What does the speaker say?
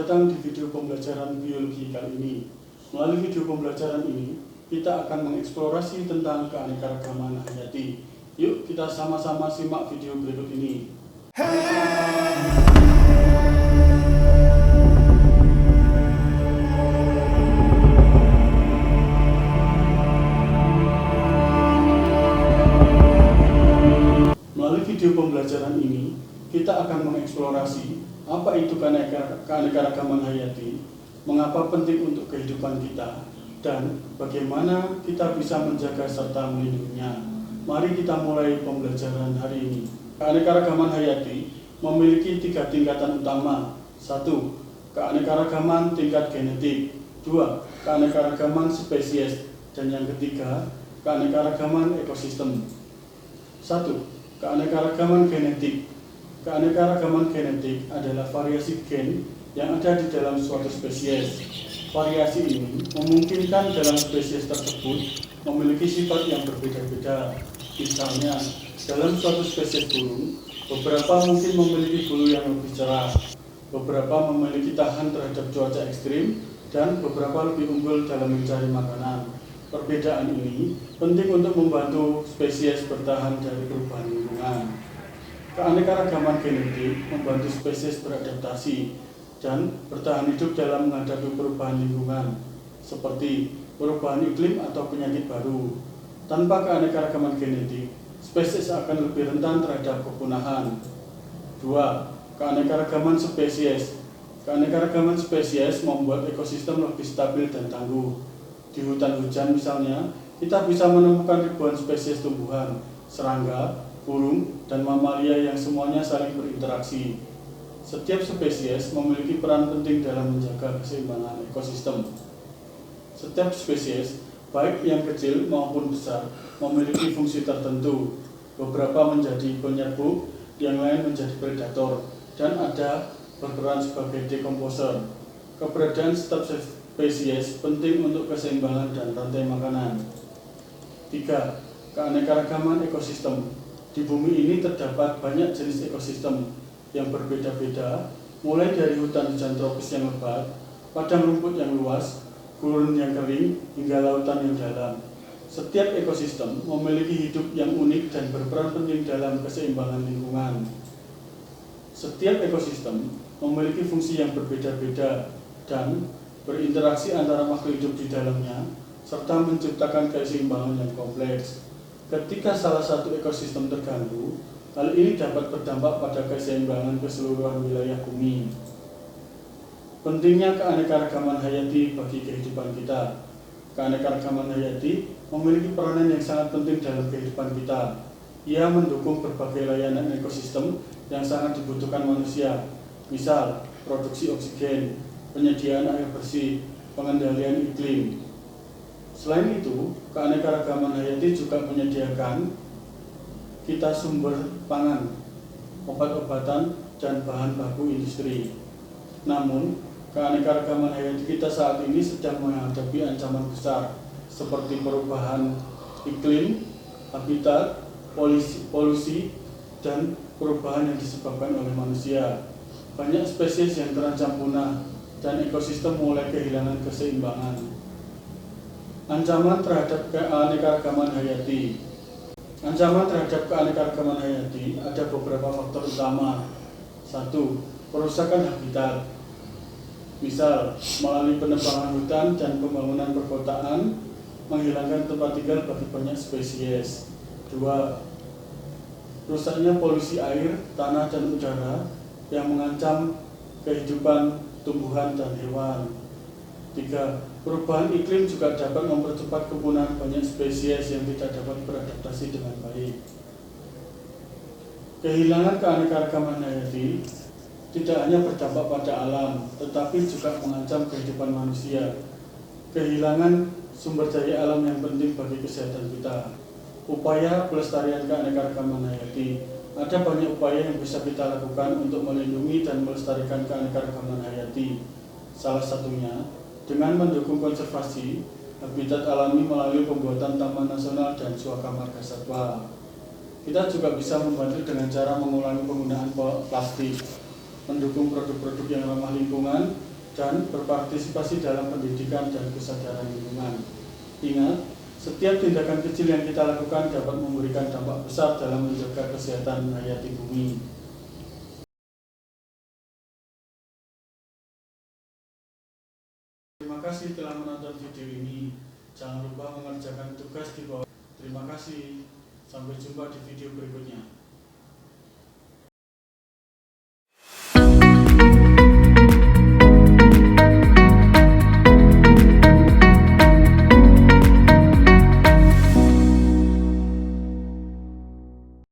datang di video pembelajaran biologi kali ini. Melalui video pembelajaran ini, kita akan mengeksplorasi tentang keanekaragaman hayati. Yuk kita sama-sama simak video berikut ini. Melalui video pembelajaran ini, kita akan mengeksplorasi apa itu keanekaragaman hayati, mengapa penting untuk kehidupan kita, dan bagaimana kita bisa menjaga serta melindunginya. Mari kita mulai pembelajaran hari ini. Keanekaragaman hayati memiliki 3 tingkatan utama. 1. Keanekaragaman tingkat genetik. 2. Keanekaragaman spesies. Dan yang ketiga, keanekaragaman ekosistem. 1. Keanekaragaman genetik. Keanekaragaman genetik adalah variasi gen yang ada di dalam suatu spesies. Variasi ini memungkinkan dalam spesies tersebut memiliki sifat yang berbeda-beda. Misalnya, dalam suatu spesies burung, beberapa mungkin memiliki bulu yang lebih cerah, beberapa memiliki tahan terhadap cuaca ekstrim, dan beberapa lebih unggul dalam mencari makanan. Perbedaan ini penting untuk membantu spesies bertahan dari perubahan lingkungan. Keanekaragaman genetik membantu spesies beradaptasi dan bertahan hidup dalam menghadapi perubahan lingkungan, seperti perubahan iklim atau penyakit baru. Tanpa keanekaragaman genetik, spesies akan lebih rentan terhadap kepunahan. 2. Keanekaragaman spesies. Keanekaragaman spesies membuat ekosistem lebih stabil dan tangguh. Di hutan hujan misalnya, kita bisa menemukan ribuan spesies tumbuhan, serangga, burung, dan mamalia yang semuanya saling berinteraksi. Setiap spesies memiliki peran penting dalam menjaga keseimbangan ekosistem. Setiap spesies, baik yang kecil maupun besar, memiliki fungsi tertentu. Beberapa menjadi penyerbuk, yang lain menjadi predator, dan ada berperan sebagai dekomposer. Keberadaan setiap spesies penting untuk keseimbangan dan rantai makanan. 3. Keanekaragaman ekosistem. Di bumi ini terdapat banyak jenis ekosistem yang berbeda-beda, mulai dari hutan hujan tropis yang lebat, padang rumput yang luas, gurun yang kering, hingga lautan yang dalam. Setiap ekosistem memiliki hidup yang unik dan berperan penting dalam keseimbangan lingkungan. Setiap ekosistem memiliki fungsi yang berbeda-beda dan berinteraksi antara makhluk hidup di dalamnya, serta menciptakan keseimbangan yang kompleks. Ketika salah satu ekosistem terganggu, hal ini dapat berdampak pada keseimbangan keseluruhan wilayah bumi. Pentingnya keanekaragaman hayati bagi kehidupan kita. Keanekaragaman hayati memiliki peranan yang sangat penting dalam kehidupan kita. Ia mendukung berbagai layanan ekosistem yang sangat dibutuhkan manusia, misal produksi oksigen, penyediaan air bersih, pengendalian iklim. Selain itu, keanekaragaman hayati juga menyediakan kita sumber pangan, obat-obatan, dan bahan baku industri. Namun, keanekaragaman hayati kita saat ini sedang menghadapi ancaman besar, seperti perubahan iklim, habitat, polusi, dan perubahan yang disebabkan oleh manusia. Banyak spesies yang terancam punah, dan ekosistem mulai kehilangan keseimbangan. Ancaman terhadap keanekaragaman hayati. Ancaman terhadap keanekaragaman hayati ada beberapa faktor utama. 1. Perusakan habitat. Misal, melalui penebangan hutan dan pembangunan perkotaan, menghilangkan tempat tinggal bagi banyak spesies. 2. Rusaknya polusi air, tanah, dan udara yang mengancam kehidupan tumbuhan dan hewan. 3. Perubahan iklim juga dapat mempercepat kepunahan banyak spesies yang tidak dapat beradaptasi dengan baik. Kehilangan keanekaragaman hayati tidak hanya berdampak pada alam, tetapi juga mengancam kehidupan manusia. Kehilangan sumber daya alam yang penting bagi kesehatan kita. Upaya pelestarian keanekaragaman hayati. Ada banyak upaya yang bisa kita lakukan untuk melindungi dan melestarikan keanekaragaman hayati. Salah satunya dengan mendukung konservasi habitat alami melalui pembuatan taman nasional dan suaka marga satwa. Kita juga bisa membantu dengan cara mengurangi penggunaan plastik, mendukung produk-produk yang ramah lingkungan, dan berpartisipasi dalam pendidikan dan kesadaran lingkungan. Ingat, setiap tindakan kecil yang kita lakukan dapat memberikan dampak besar dalam menjaga kesehatan hayati bumi. Terima kasih telah menonton video ini. Jangan lupa mengerjakan tugas di bawah. Terima kasih. Sampai jumpa di video berikutnya.